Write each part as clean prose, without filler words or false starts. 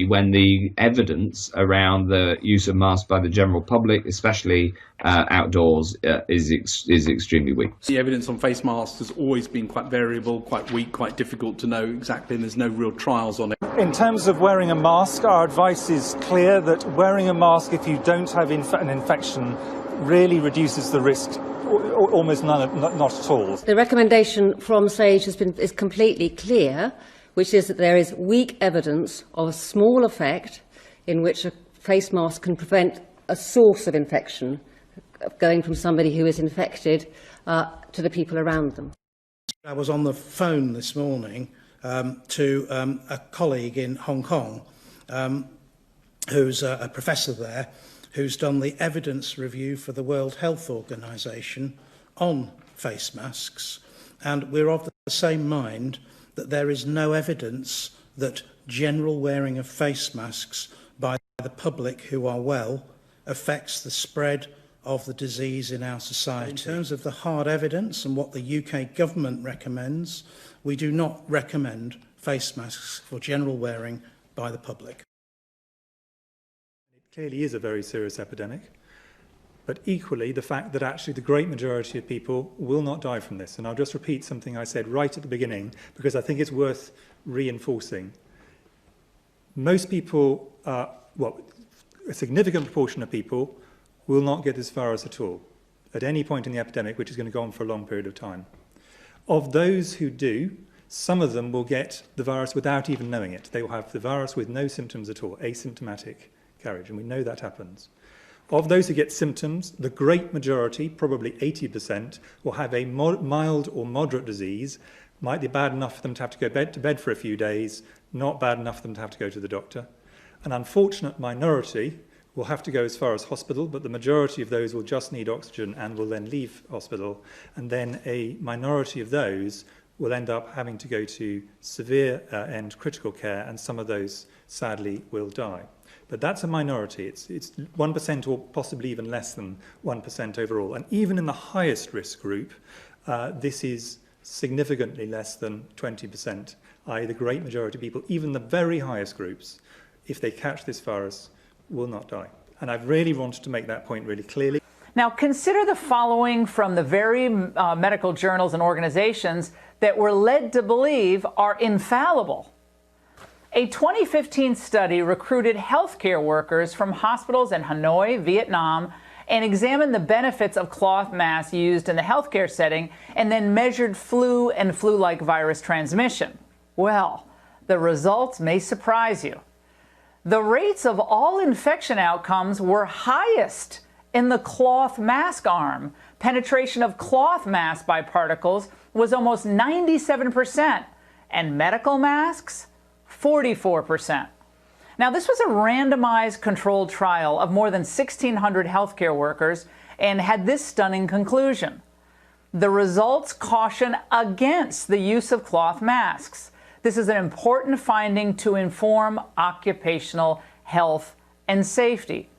when the evidence around the use of masks by the general public, especially outdoors, is extremely weak. The evidence on face masks has always been quite variable, quite weak, quite difficult to know exactly, and there's no real trials on it. In terms of wearing a mask, our advice is clear that wearing a mask if you don't have an infection really reduces the risk, almost not at all. The recommendation from SAGE is completely clear, which is that there is weak evidence of a small effect in which a face mask can prevent a source of infection going from somebody who is infected to the people around them. I was on the phone this morning to a colleague in Hong Kong who's a professor there who's done the evidence review for the World Health Organization on face masks, and we're of the same mind that there is no evidence that general wearing of face masks by the public who are well affects the spread of the disease in our society. In terms of the hard evidence and what the UK government recommends, we do not recommend face masks for general wearing by the public. It clearly is a very serious epidemic, but equally the fact that actually the great majority of people will not die from this. And I'll just repeat something I said right at the beginning, because I think it's worth reinforcing. Most people, a significant proportion of people will not get this virus at all, at any point in the epidemic, which is going to go on for a long period of time. Of those who do, some of them will get the virus without even knowing it. They will have the virus with no symptoms at all, asymptomatic carriage, and we know that happens. Of those who get symptoms, the great majority, probably 80%, will have a mild or moderate disease. Might be bad enough for them to have to go to bed for a few days, not bad enough for them to have to go to the doctor. An unfortunate minority will have to go as far as hospital, but the majority of those will just need oxygen and will then leave hospital. And then a minority of those will end up having to go to severe and critical care, and some of those, sadly, will die. But that's a minority. It's 1% or possibly even less than 1% overall. And even in the highest risk group, this is significantly less than 20%, i.e. the great majority of people, even the very highest groups, if they catch this virus, will not die. And I've really wanted to make that point really clearly. Now, consider the following from the very medical journals and organizations that we're led to believe are infallible. A 2015 study recruited healthcare workers from hospitals in Hanoi, Vietnam, and examined the benefits of cloth masks used in the healthcare setting, and then measured flu and flu-like virus transmission. Well, the results may surprise you. The rates of all infection outcomes were highest in the cloth mask arm. Penetration of cloth masks by particles was almost 97%, and medical masks, 44%. Now, this was a randomized controlled trial of more than 1,600 healthcare workers and had this stunning conclusion. The results caution against the use of cloth masks. This is an important finding to inform occupational health and safety.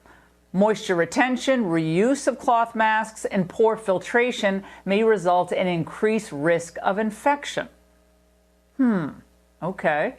Moisture retention, reuse of cloth masks, and poor filtration may result in increased risk of infection. Okay.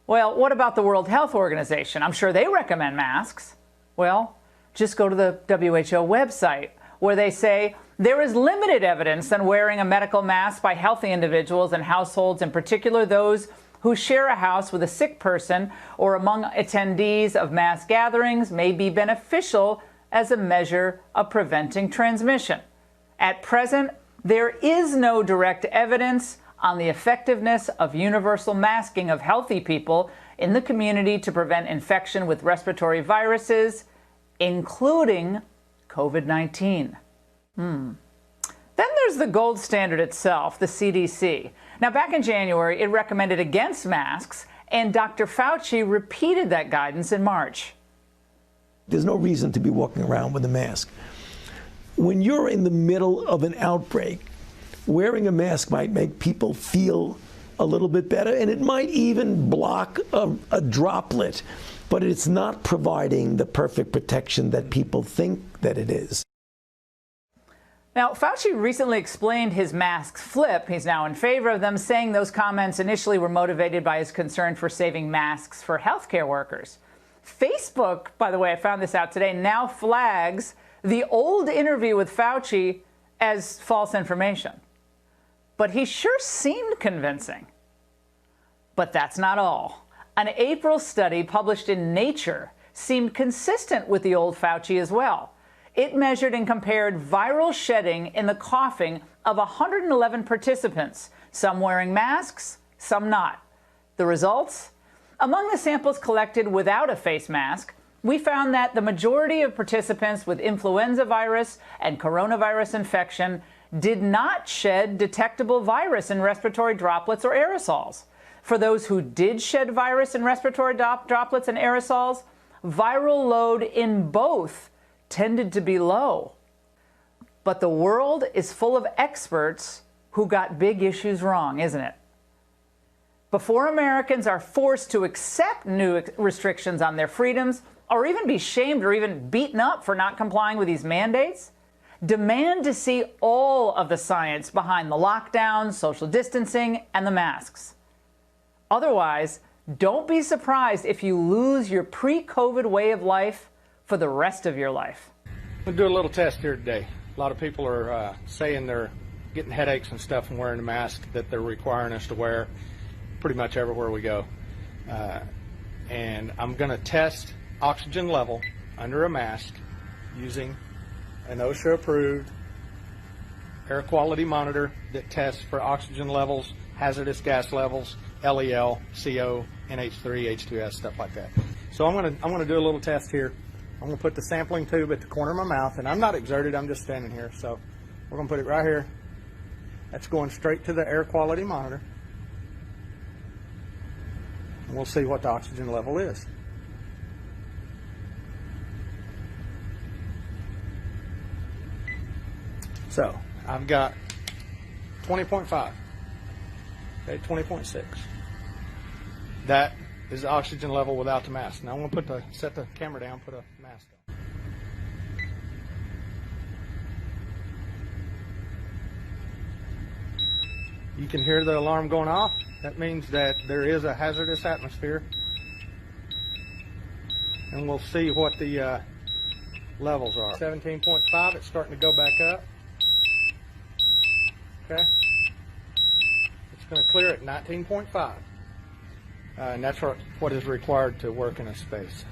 Well, what about the World Health Organization? I'm sure they recommend masks. Well, just go to the WHO website, where they say there is limited evidence that wearing a medical mask by healthy individuals and households, in particular those who share a house with a sick person or among attendees of mass gatherings, may be beneficial as a measure of preventing transmission. At present, there is no direct evidence on the effectiveness of universal masking of healthy people in the community to prevent infection with respiratory viruses, including COVID-19. Then there's the gold standard itself, the CDC. Now, back in January, it recommended against masks, and Dr. Fauci repeated that guidance in March. There's no reason to be walking around with a mask. When you're in the middle of an outbreak, wearing a mask might make people feel a little bit better, and it might even block a droplet, but it's not providing the perfect protection that people think that it is. Now, Fauci recently explained his masks flip. He's now in favor of them, saying those comments initially were motivated by his concern for saving masks for healthcare workers. Facebook, by the way, I found this out today, now flags the old interview with Fauci as false information. But he sure seemed convincing. But that's not all. An April study published in Nature seemed consistent with the old Fauci as well. It measured and compared viral shedding in the coughing of 111 participants, some wearing masks, some not. The results? Among the samples collected without a face mask, we found that the majority of participants with influenza virus and coronavirus infection did not shed detectable virus in respiratory droplets or aerosols. For those who did shed virus in respiratory droplets and aerosols, viral load in both tended to be low. But the world is full of experts who got big issues wrong, isn't it? Before Americans are forced to accept new restrictions on their freedoms, or even be shamed or even beaten up for not complying with these mandates, demand to see all of the science behind the lockdowns, social distancing, and the masks. Otherwise, don't be surprised if you lose your pre-COVID way of life for the rest of your life. We'll do a little test here today. A lot of people are saying they're getting headaches and stuff from wearing the mask that they're requiring us to wear pretty much everywhere we go. And I'm going to test oxygen level under a mask using an OSHA-approved air quality monitor that tests for oxygen levels, hazardous gas levels, LEL, CO, NH3, H2S, stuff like that. So I'm going to do a little test here. I'm going to put the sampling tube at the corner of my mouth, and I'm not exerted, I'm just standing here. So we're going to put it right here. That's going straight to the air quality monitor. And we'll see what the oxygen level is. So I've got 20.5, okay, 20.6. That is the oxygen level without the mask. Now I'm going to set the camera down, put a mask on. You can hear the alarm going off. That means that there is a hazardous atmosphere. And we'll see what the levels are. 17.5, it's starting to go back up. Okay. It's going to clear at 19.5. And that's what is required to work in a space.